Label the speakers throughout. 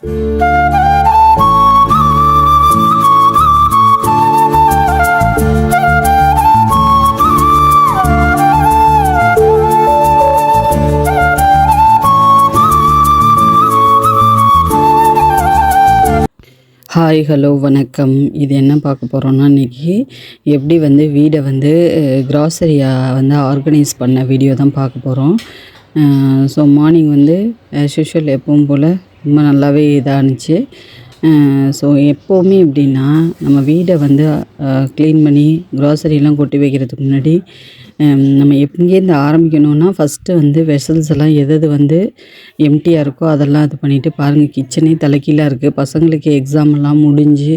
Speaker 1: Hi hello வணக்கம். இது என்ன பார்க்க போகிறோன்னா, இன்றைக்கி எப்படி வந்து வீடை வந்து க்ராசரியாக வந்து ஆர்கனைஸ் பண்ண வீடியோ தான் பார்க்க போகிறோம். ஸோ மார்னிங் வந்து ஆஸ் யூஷுவல் எப்பவும் போல் ரொம்ப நல்லாவே இதாக இருந்துச்சு. ஸோ எப்போவுமே எப்படின்னா, நம்ம வீடை வந்து க்ளீன் பண்ணி க்ராசரியெல்லாம் கொட்டி வைக்கிறதுக்கு முன்னாடி நம்ம எங்கேருந்து ஆரம்பிக்கணும்னா, ஃபஸ்ட்டு வந்து வெசல்ஸ் எல்லாம் எது வந்து எம்டியாக இருக்கோ அதெல்லாம் இது பண்ணிவிட்டு பாருங்கள், கிச்சனே தலைகீழாக இருக்குது. பசங்களுக்கு எக்ஸாம் எல்லாம் முடிஞ்சு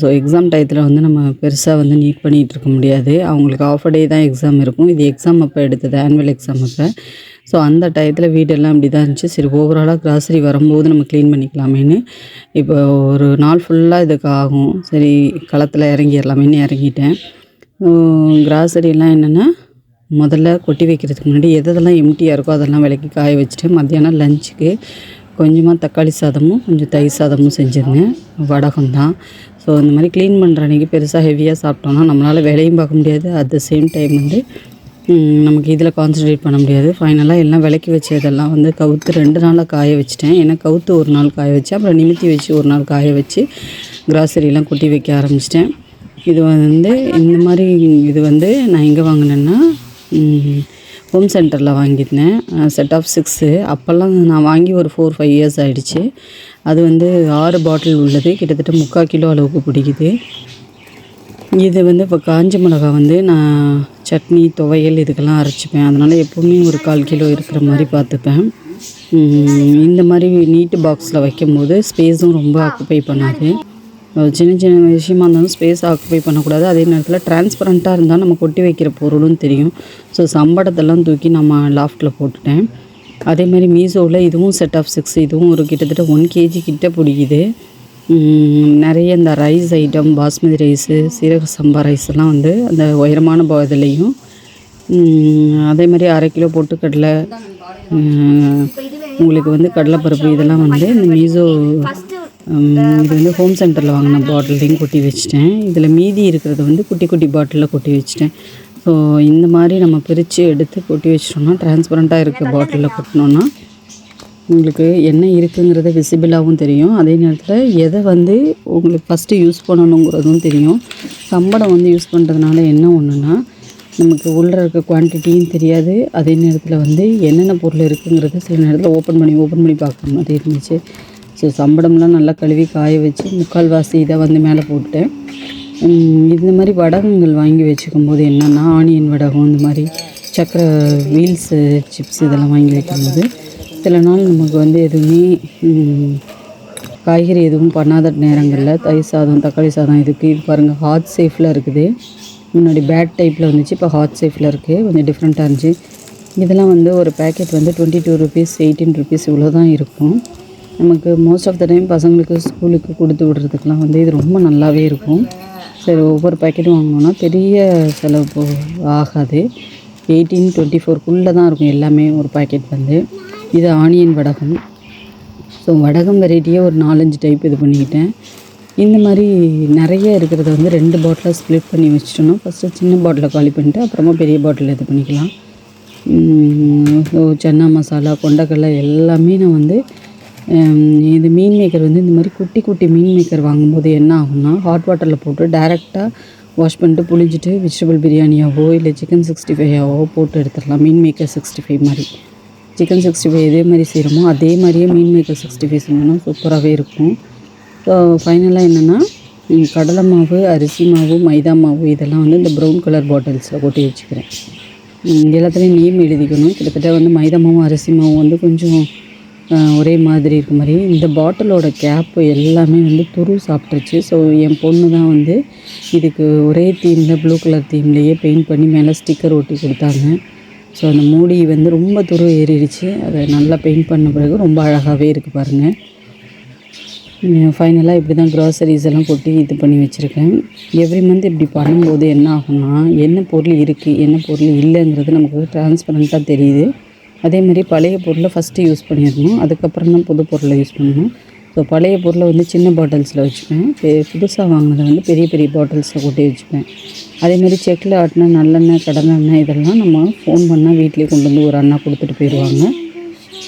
Speaker 1: ஸோ எக்ஸாம் டயத்தில் வந்து நம்ம பெருசாக வந்து நீட் பண்ணிகிட்டு இருக்க முடியாது. அவங்களுக்கு ஆஃப் டே தான் எக்ஸாம் இருக்கும். இது எக்ஸாம் அப்போ எடுத்தது, ஆனுவல் எக்ஸாம் அப்போ. ஸோ அந்த டயத்தில் வீடெல்லாம் இப்படி தான் இருந்துச்சு. சரி, ஓவராலாக க்ராசரி வரும்போது நம்ம க்ளீன் பண்ணிக்கலாமேன்னு இப்போ ஒரு நாள் ஃபுல்லாக இதுக்கு ஆகும். சரி, களத்தில் இறங்கிடலாமேன்னு இறங்கிட்டேன். க்ராசரியெல்லாம் என்னென்னா, முதல்ல கொட்டி வைக்கிறதுக்கு முன்னாடி எதெல்லாம் எம்டியாக இருக்கோ அதெல்லாம் விலக்கி காய வச்சுட்டு, மத்தியானம் லஞ்சுக்கு கொஞ்சமாக தக்காளி சாதமும் கொஞ்சம் தயிர் சாதமும் செஞ்சுருந்தேன். வடகம் தான். ஸோ இந்த மாதிரி க்ளீன் பண்ணுற அன்றைக்கி பெருசாக ஹெவியாக சாப்பிட்டோன்னா நம்மளால் வேலையும் பார்க்க முடியாது. அட் த சேம் டைம் வந்து நமக்கு இதில் கான்சன்ட்ரேட் பண்ண முடியாது. ஃபைனலாக எல்லாம் விலக்கி வச்சதெல்லாம் வந்து கவுத்து 2 நாளாக காய வச்சுட்டேன். ஏன்னா கவுத்து ஒரு நாள் காய வச்சு, அப்புறம் நிமித்தி வச்சு ஒரு நாள் காய வச்சு க்ராசரியெல்லாம் கொட்டி வைக்க ஆரம்பிச்சிட்டேன். இது வந்து இந்த மாதிரி இது வந்து நான் எங்கே வாங்கினேன்னா, ஹோம் சென்டரில் வாங்கியிருந்தேன். Set of 6. அப்போல்லாம் நான் வாங்கி ஒரு 4-5 இயர்ஸ் ஆகிடுச்சு. அது வந்து 6 பாட்டில் உள்ளது, கிட்டத்தட்ட 3/4 கிலோ அளவுக்கு பிடிக்குது. இது வந்து இப்போ காஞ்ச மிளகா வந்து நான் சட்னி, துவையல் இதுக்கெல்லாம் அரைச்சிப்பேன். அதனால் எப்போவுமே ஒரு 1/4 கிலோ இருக்கிற மாதிரி பார்த்துப்பேன். இந்த மாதிரி நீட்டு பாக்ஸில் வைக்கும்போது ஸ்பேஸும் ரொம்ப ஆக்குப்பை பண்ணாது. சின்ன சின்ன விஷயமா இருந்தாலும் ஸ்பேஸ் ஆக்குப்பை பண்ணக்கூடாது. அதே நேரத்தில் டிரான்ஸ்பரண்ட்டாக இருந்தால் நம்ம கொட்டி வைக்கிற பொருளும் தெரியும். ஸோ சம்படத்தெல்லாம் தூக்கி நம்ம லாஃப்ட்டில் போட்டுட்டேன். அதே மாதிரி மீஷோவில் இதுவும் செட் ஆஃப் 6. இதுவும் ஒரு கிட்டத்தட்ட 1 kg கிட்ட பிடிக்குது. நிறைய இந்த ரைஸ் ஐட்டம், பாஸ்மதி ரைஸு, சீரக சம்பா ரைஸ் எல்லாம் வந்து அந்த உயரமான இதுலேயும், அதே மாதிரி 1/2 கிலோ பொட்டுக்கடலை, உங்களுக்கு வந்து கடலைப்பருப்பு, இதெல்லாம் வந்து இந்த மீஷோ இது வந்து ஹோம் சென்டரில் வாங்கின பாட்டிலையும் கொட்டி வச்சுட்டேன். இதில் மீதி இருக்கிறது வந்து குட்டி குட்டி பாட்டிலில் கொட்டி வச்சுட்டேன். ஸோ இந்த மாதிரி நம்ம பிரித்து எடுத்து கொட்டி வச்சிட்டோம்னா, டிரான்ஸ்பரண்ட்டாக இருக்க பாட்டிலில் கொட்டினோன்னா உங்களுக்கு என்ன இருக்குங்கிறத விசிபிளாகவும் தெரியும். அதே நேரத்தில் எதை வந்து உங்களுக்கு ஃபஸ்ட்டு யூஸ் பண்ணணுங்கிறதும் தெரியும். சம்படம் வந்து யூஸ் பண்ணுறதுனால என்ன ஒன்றுனா, நமக்கு உள்ளே இருக்க குவான்டிட்டியும் தெரியாது. அதே நேரத்தில் வந்து என்னென்ன பொருள் இருக்குங்கிறத சில நேரத்தில் ஓப்பன் பண்ணி பார்க்குற மாதிரி இருந்துச்சு. ஸோ சம்படம்லாம் நல்லா கழுவி காய வச்சு 3/4 இதை வந்து மேலே போட்டுட்டேன். இந்த மாதிரி வடகங்கள் வாங்கி வச்சுக்கும் போது என்னென்னா, ஆனியன் வடகம், இந்த மாதிரி சக்கரை வீல்ஸு சிப்ஸ் இதெல்லாம் வாங்கி வைக்கும்போது சில நாள் நமக்கு வந்து எதுவுமே காய்கறி எதுவும் பண்ணாத நேரங்களில் தயிர் சாதம், தக்காளி சாதம் இதுக்கு இது பாருங்கள், ஹாட் சேஃபில் இருக்குது. முன்னாடி பேட் டைப்பில் வந்துச்சு, இப்போ ஹாட் சேஃபில் இருக்குது. கொஞ்சம் டிஃப்ரெண்ட்டாக இருந்துச்சு. இதெல்லாம் வந்து ஒரு பேக்கெட் வந்து 22 rupees, 18 rupees இவ்வளோ தான் இருக்கும். நமக்கு மோஸ்ட் ஆஃப் த டைம் பசங்களுக்கு ஸ்கூலுக்கு கொடுத்து விடுறதுக்கெலாம் வந்து இது ரொம்ப நல்லாவே இருக்கும். சரி, ஒவ்வொரு பேக்கெட்டும் வாங்கினோன்னா பெரிய செலவு ஆகாது. 18-24 தான் இருக்கும் எல்லாமே ஒரு பேக்கெட் வந்து. இது ஆனியன் வடகம். ஸோ வடகம் வெரைட்டியே ஒரு 4-5 டைப் இது பண்ணிக்கிட்டேன். இந்த மாதிரி நிறைய இருக்கிறத வந்து 2 பாட்டிலாக ஸ்ப்ளிட் பண்ணி வச்சிட்டோன்னா, ஃபஸ்ட்டு சின்ன பாட்டிலை காலி பண்ணிவிட்டு அப்புறமா பெரிய பாட்டில் இது பண்ணிக்கலாம். ஸோ சன்னா மசாலா, கொண்டக்கடலை எல்லாமே நான் வந்து இது மீன் மேக்கர் வந்து இந்த மாதிரி குட்டி குட்டி மீன் மேக்கர் வாங்கும்போது என்ன ஆகும்னா, ஹாட் வாட்டரில் போட்டு டைரெக்டாக வாஷ் பண்ணிட்டு புளிஞ்சிட்டு வெஜிடபிள் பிரியாணியாவோ இல்லை சிக்கன் 65ஆவோ போட்டு எடுத்துடலாம். மீன் மேக்கர் 65 மாதிரி. சிக்கன் 65 இதே மாதிரி செய்கிறோமோ அதே மாதிரியே மீன் மேக்கர் 65 செஞ்சோன்னா சூப்பராகவே இருக்கும். ஸோ ஃபைனலாக என்னென்னா, கடலை மாவு, அரிசி மாவு, மைதா மாவு இதெல்லாம் வந்து இந்த ப்ரௌன் கலர் பாட்டில்ஸில் கொட்டி வச்சுக்கிறேன். எல்லாத்துலேயும் நேம் எழுதிக்கணும். கிட்டத்தட்ட வந்து மைதா மாவும் அரிசி மாவும் வந்து கொஞ்சம் ஒரே மாதிரி இருக்க மாதிரி. இந்த பாட்டிலோட கேப்பு எல்லாமே வந்து துரு சாப்பிட்ருச்சு. ஸோ என் பொண்ணு தான் வந்து இதுக்கு ஒரே தீமில், ப்ளூ கலர் தீம்லேயே பெயிண்ட் பண்ணி மேலே ஸ்டிக்கர் ஒட்டி கொடுத்தாங்க. ஸோ அந்த மூடி வந்து ரொம்ப துரு ஏறிடுச்சு. அதை நல்லா பெயிண்ட் பண்ண பிறகு ரொம்ப அழகாகவே இருக்குது பாருங்கள். ஃபைனலாக இப்படி தான் க்ராசரிஸ் எல்லாம் கொட்டி இது பண்ணி வச்சுருக்கேன். எவ்ரி மந்த் இப்படி பண்ணும்போது என்ன ஆகும்னா, என்ன பொருள் இருக்குது என்ன பொருள் இல்லைங்கிறது நமக்கு டிரான்ஸ்பரண்ட்டாக தெரியுது. அதே மாதிரி பழைய பொருளை ஃபஸ்ட்டு யூஸ் பண்ணிடணும், அதுக்கப்புறம் தான் புது பொருளை யூஸ் பண்ணணும். ஸோ பழைய பொருளை வந்து சின்ன பாட்டில்ஸில் வச்சுப்பேன், புதுசாக வாங்கினதை வந்து பெரிய பெரிய பாட்டில்ஸில் கொட்டி வச்சுப்பேன். அதேமாதிரி செக்கில் ஆட்டின நல்லெண்ணெய் கடலெண்ணெய் இதெல்லாம் நம்ம ஃபோன் பண்ணால் வீட்டிலே கொண்டு வந்து ஒரு அண்ணா கொடுத்துட்டு போயிடுவாங்க.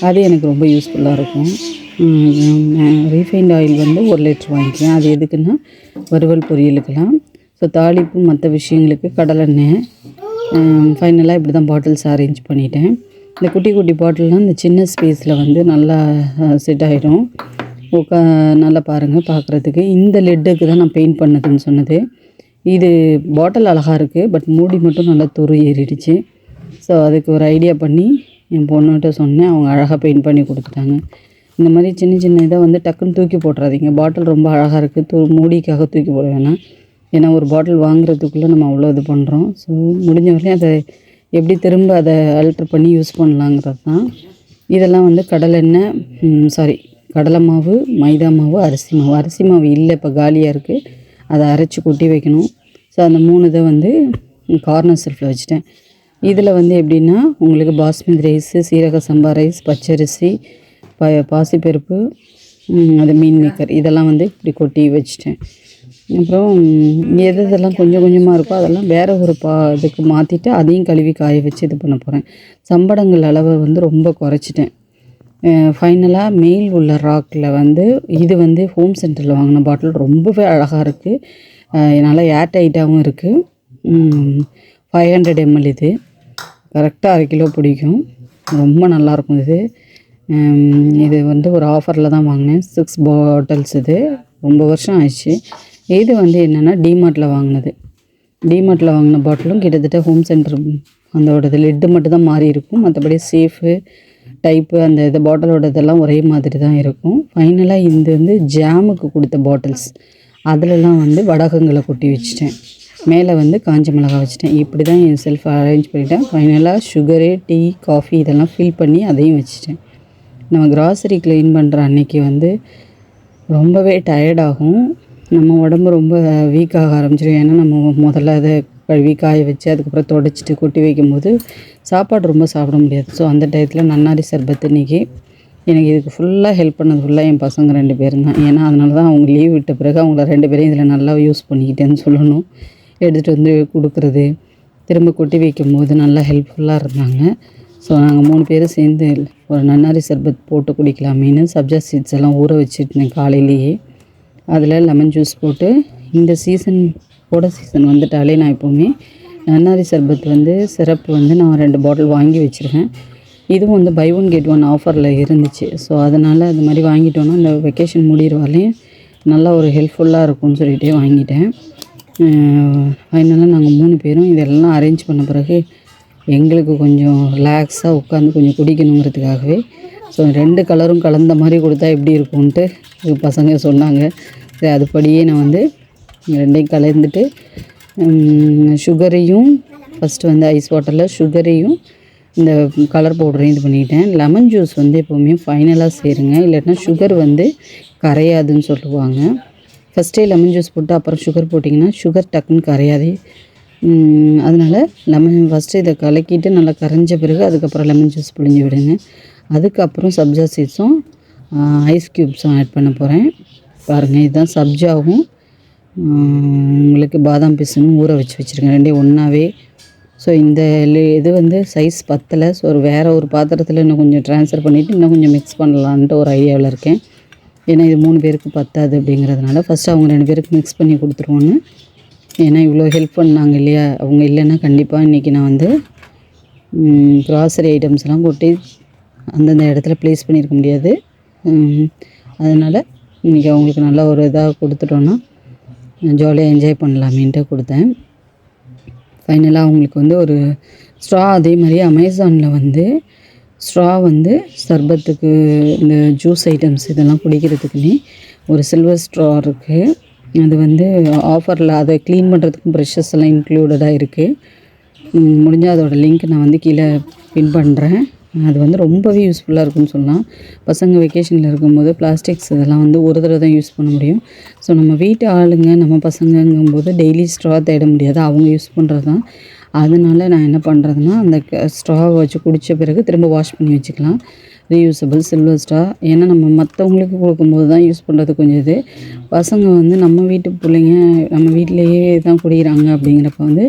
Speaker 1: அது எனக்கு ரொம்ப யூஸ்ஃபுல்லாக இருக்கும். ரீஃபைண்ட் ஆயில் வந்து 1 லிட்டர் வாங்கிக்குவேன். அது எதுக்குன்னா வறுவல் பொரியலுக்கெல்லாம். ஸோ தாளிப்பு மற்ற விஷயங்களுக்கு கடலெண்ணெய். ஃபைனலாக இப்படி தான் பாட்டில்ஸ் அரேஞ்ச் பண்ணிட்டேன். இந்த குட்டி குட்டி பாட்டில்லாம் இந்த சின்ன ஸ்பேஸில் வந்து நல்லா செட் ஆகிடும். நல்லா பாருங்கள் பார்க்குறதுக்கு. இந்த லெட்டுக்கு தான் நான் பெயிண்ட் பண்ணதுன்னு சொன்னது. இது பாட்டில் அழகாக இருக்குது, பட் மூடி மட்டும் நல்லா துரு ஏறிடுச்சு. ஸோ அதுக்கு ஒரு ஐடியா பண்ணி என் பொண்ணுகிட்ட சொன்னேன், அவங்க அழகாக பெயிண்ட் பண்ணி கொடுத்துட்டாங்க. இந்த மாதிரி சின்ன சின்ன இதை வந்து டக்குன்னு தூக்கி போட்டுறாதீங்க. பாட்டில் ரொம்ப அழகாக இருக்குது, மூடிக்காக தூக்கி போட வேணாம். ஏன்னா ஒரு பாட்டில் வாங்குறதுக்குள்ளே நம்ம அவ்வளோ இது பண்ணுறோம். ஸோ முடிஞ்ச வரையும் அதை எப்படி திரும்ப அதை அல்ட்ரு பண்ணி யூஸ் பண்ணலாங்கிறது தான். இதெல்லாம் வந்து கடலை மாவு, மைதா மாவு, அரிசி மாவு இல்லை, இப்போ காலியாக இருக்குது. அதை அரைச்சி கொட்டி வைக்கணும். ஸோ அந்த 3 இதை வந்து கார்னர் ஷெல்ஃபில் வச்சுட்டேன். இதில் வந்து எப்படின்னா உங்களுக்கு பாஸ்மதி ரைஸு, சீரக சம்பா ரைஸ், பச்சரிசி, பாசிப்பருப்பு, அது மீன் மேக்கர் இதெல்லாம் வந்து இப்படி கொட்டி வச்சுட்டேன். அப்புறம் இதெல்லாம் கொஞ்சம் கொஞ்சமாக இருக்கோ அதெல்லாம் வேறு ஒரு இதுக்கு மாற்றிட்டு அதையும் கழுவி காய வச்சு இது பண்ண போகிறேன். சம்படங்கள் அளவை வந்து ரொம்ப குறைச்சிட்டேன். ஃபைனலாக மேல் உள்ள ராக்கில் வந்து இது வந்து ஹோம் சென்டரில் வாங்கின பாட்டில் ரொம்பவே அழகாக இருக்குது. நல்லா ஏர் டைட்டாகவும் இருக்குது. 500 ml இது கரெக்டாக 1 கிலோ பிடிக்கும். ரொம்ப நல்லாயிருக்கும் இது. இது வந்து ஒரு ஆஃபரில் தான் வாங்கினேன். 6 பாட்டில்ஸ். இது ரொம்ப வருஷம் ஆயிடுச்சு. இது வந்து என்னென்னா டிமார்ட்டில் வாங்கின பாட்டிலும் கிட்டத்தட்ட ஹோம் சென்டர் அதோடது லெட்டு மட்டும் தான் மாறி இருக்கும். மற்றபடி சேஃபு டைப்பு அந்த இது பாட்டிலோட இதெல்லாம் ஒரே மாதிரி தான் இருக்கும். ஃபைனலாக இது வந்து ஜாமுக்கு கொடுத்த பாட்டில்ஸ். அதிலலாம் வந்து வடகங்களை கொட்டி வச்சுட்டேன். மேலே வந்து காஞ்ச மிளகாய் வச்சுட்டேன். இப்படி தான் என் செல்ஃப் அரேஞ்ச் பண்ணிட்டேன். ஃபைனலாக சுகரு, டீ, காஃபி இதெல்லாம் ஃபில் பண்ணி அதையும் வச்சுட்டேன். நம்ம கிராசரி க்ளீன் பண்ணுற அன்றைக்கி வந்து ரொம்பவே டயர்டாகும். நம்ம உடம்பு ரொம்ப வீக்காக ஆரம்பிச்சிடும். ஏன்னா நம்ம முதல்ல அதை கழுவி காய வச்சு அதுக்கப்புறம் துடைச்சிட்டு கொட்டி வைக்கும்போது சாப்பாடு ரொம்ப சாப்பிட முடியாது. ஸோ அந்த டயத்தில் நன்னாரி சர்பத் இன்றைக்கி எனக்கு இதுக்கு ஃபுல்லாக ஹெல்ப் பண்ணது ஃபுல்லாக என் பசங்க 2 பேரும் தான். ஏன்னா அதனால தான் அவங்க லீவ் விட்ட பிறகு அவங்கள 2 பேரையும் இதில் நல்லா யூஸ் பண்ணிக்கிட்டேன்னு சொல்லணும். எடுத்துகிட்டு வந்து கொடுக்குறது, திரும்ப கொட்டி வைக்கும்போது நல்லா ஹெல்ப்ஃபுல்லாக இருந்தாங்க. ஸோ நாங்கள் 3 பேரும் சேர்ந்து ஒரு நன்னாரி சர்பத் போட்டு குடிக்கலாமேன்னு சப்ஜா சீட்ஸ் எல்லாம் ஊற வச்சுருந்தேன் காலையிலேயே. அதில் லெமன் ஜூஸ் போட்டு இந்த சீசன் வந்துட்டாலே நான் எப்போவுமே நன்னாரி சர்பத் வந்து சிரப் வந்து நான் 2 பாட்டில் வாங்கி வச்சுருவேன். இதுவும் வந்து பை 1 கெட் 1 ஆஃபரில் இருந்துச்சு. ஸோ அதனால் அது மாதிரி வாங்கிட்டோன்னா இந்த வெக்கேஷன் முடிகிறவாலையும் நல்லா ஒரு ஹெல்ப்ஃபுல்லாக இருக்கும்னு சொல்லிகிட்டே வாங்கிட்டேன். ஃபைனலாக நாங்கள் 3 பேரும் இதெல்லாம் அரேஞ்ச் பண்ண பிறகு எங்களுக்கு கொஞ்சம் ரிலாக்ஸாக உட்காந்து கொஞ்சம் குடிக்கணுங்கிறதுக்காகவே ஸோ 2 கலரும் கலந்த மாதிரி கொடுத்தா எப்படி இருக்கும்ன்ட்டு பசங்க சொன்னாங்க. சரி அதுபடியே நான் வந்து 2ஐயும் கலந்துட்டு சுகரையும் ஃபஸ்ட்டு வந்து ஐஸ் வாட்டரில் சுகரையும் இந்த கலர் பவுடரையும் இது பண்ணிக்கிட்டேன். லெமன் ஜூஸ் வந்து எப்போவுமே ஃபைனலாக சேருங்க, இல்லைன்னா சுகர் வந்து கரையாதுன்னு சொல்லுவாங்க. ஃபஸ்ட்டே லெமன் ஜூஸ் போட்டு அப்புறம் சுகர் போட்டிங்கன்னா சுகர் டக்குன்னு கரையாது. அதனால் ஃபஸ்ட்டு இதை கலக்கிட்டு நல்லா கரைஞ்ச பிறகு அதுக்கப்புறம் லெமன் ஜூஸ் புழிஞ்சு விடுங்க. அதுக்கப்புறம் சப்ஜா சீட்ஸும் ஐஸ் க்யூப்ஸும் ஆட் பண்ண போகிறேன். பாருங்கள் இதுதான் சப்ஜாவும் உங்களுக்கு பாதாம் பிசுனும் ஊற வச்சுருக்கேன் 2 ஒன்றாவே. ஸோ இந்த இது வந்து சைஸ் பத்தலை. ஸோ வேறு ஒரு பாத்திரத்தில் இன்னும் கொஞ்சம் ட்ரான்ஸ்ஃபர் பண்ணிவிட்டு இன்னும் கொஞ்சம் மிக்ஸ் பண்ணலான்ட்டு ஒரு ஐடியாவில் இருக்கேன். ஏன்னா இது 3 பேருக்கு பத்தாது அப்படிங்கிறதுனால ஃபஸ்ட்டு அவங்க 2 பேருக்கு மிக்ஸ் பண்ணி கொடுத்துருவாங்க. ஏன்னா இவ்வளோ ஹெல்ப் பண்ணாங்க இல்லையா, அவங்க இல்லைன்னா கண்டிப்பாக இன்றைக்கி நான் வந்து க்ராசரி ஐட்டம்ஸ்லாம் கொட்டி அந்தந்த இடத்துல ப்ளேஸ் பண்ணியிருக்க முடியாது. அதனால் இன்றைக்கி அவங்களுக்கு நல்லா ஒரு இதாக கொடுத்துட்டோன்னா ஜாலியாக என்ஜாய் பண்ணலாமேன்ட்டு கொடுத்தேன். ஃபைனலாக அவங்களுக்கு வந்து ஒரு ஸ்ட்ரா, அதே மாதிரி அமேசானில் வந்து ஸ்ட்ரா வந்து சர்பத்துக்கு இந்த ஜூஸ் ஐட்டம்ஸ் இதெல்லாம் குடிக்கிறதுக்குன்னே ஒரு சில்வர் ஸ்ட்ரா இருக்குது. அது வந்து ஆஃபரில் அதை க்ளீன் பண்ணுறதுக்கும் ப்ரெஷ்ஷஸ் எல்லாம் இன்க்ளூடடாக இருக்குது. முடிஞ்சால் அதோடய லிங்க் நான் வந்து கீழே பின் பண்ணுறேன். அது வந்து ரொம்பவே யூஸ்ஃபுல்லாக இருக்குன்னு சொல்லலாம். பசங்க வெக்கேஷனில் இருக்கும்போது பிளாஸ்டிக்ஸ் இதெல்லாம் வந்து ஒரு தடவை தான் யூஸ் பண்ண முடியும். ஸோ நம்ம வீட்டு ஆளுங்க நம்ம பசங்கங்கும்போது டெய்லி ஸ்ட்ரா தேட முடியாது, அவங்க யூஸ் பண்ணுறது தான். அதனால நான் என்ன பண்ணுறதுன்னா, அந்த ஸ்ட்ராவை வச்சு குடித்த பிறகு திரும்ப வாஷ் பண்ணி வச்சுக்கலாம். Reusable silver straw. ஏன்னா நம்ம மற்றவங்களுக்கு கொடுக்கும்போது தான் யூஸ் பண்ணுறது கொஞ்சம் இது. பசங்க வந்து நம்ம வீட்டு பிள்ளைங்க நம்ம வீட்டிலேயே தான் குடிக்கிறாங்க அப்படிங்கிறப்ப வந்து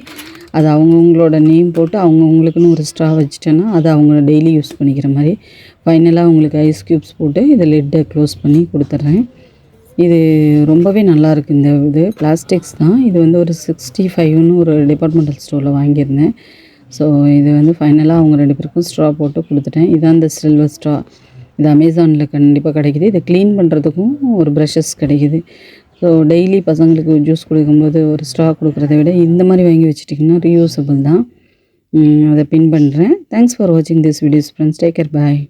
Speaker 1: அது அவங்கவுங்களோட நேம் போட்டு அவங்கவுங்களுக்குன்னு ஒரு ஸ்ட்ரா வச்சுட்டேன்னா அது அவங்க டெய்லி யூஸ் பண்ணிக்கிற மாதிரி. ஃபைனலாக அவங்களுக்கு ஐஸ் க்யூப்ஸ் போட்டு இதை லிட்டை க்ளோஸ் பண்ணி கொடுத்துட்றேன். இது ரொம்பவே நல்லாயிருக்கு. இந்த இது பிளாஸ்டிக்ஸ் தான். இது வந்து ஒரு 65ன்னு ஒரு டிபார்ட்மெண்டல் ஸ்டோரில் வாங்கியிருந்தேன். ஸோ இது வந்து ஃபைனலாக அவங்க 2 பேருக்கும் ஸ்ட்ரா போட்டு கொடுத்துட்டேன். இதான் இந்த சில்வர் ஸ்ட்ரா. இது அமேசானில் கண்டிப்பாக கிடைக்கிது. இதை க்ளீன் பண்ணுறதுக்கும் ஒரு ப்ரஷஸ் கிடைக்கிது. ஸோ டெய்லி பசங்களுக்கு ஜூஸ் குடிக்கும்போது ஒரு ஸ்ட்ரா கொடுக்குறத விட இந்த மாதிரி வாங்கி வச்சுட்டிங்கன்னா ரீயூசபிள் தான். அதை பின் பண்ணுறேன். தேங்க்ஸ் ஃபார் வாட்சிங் this videos friends. Take care. Bye.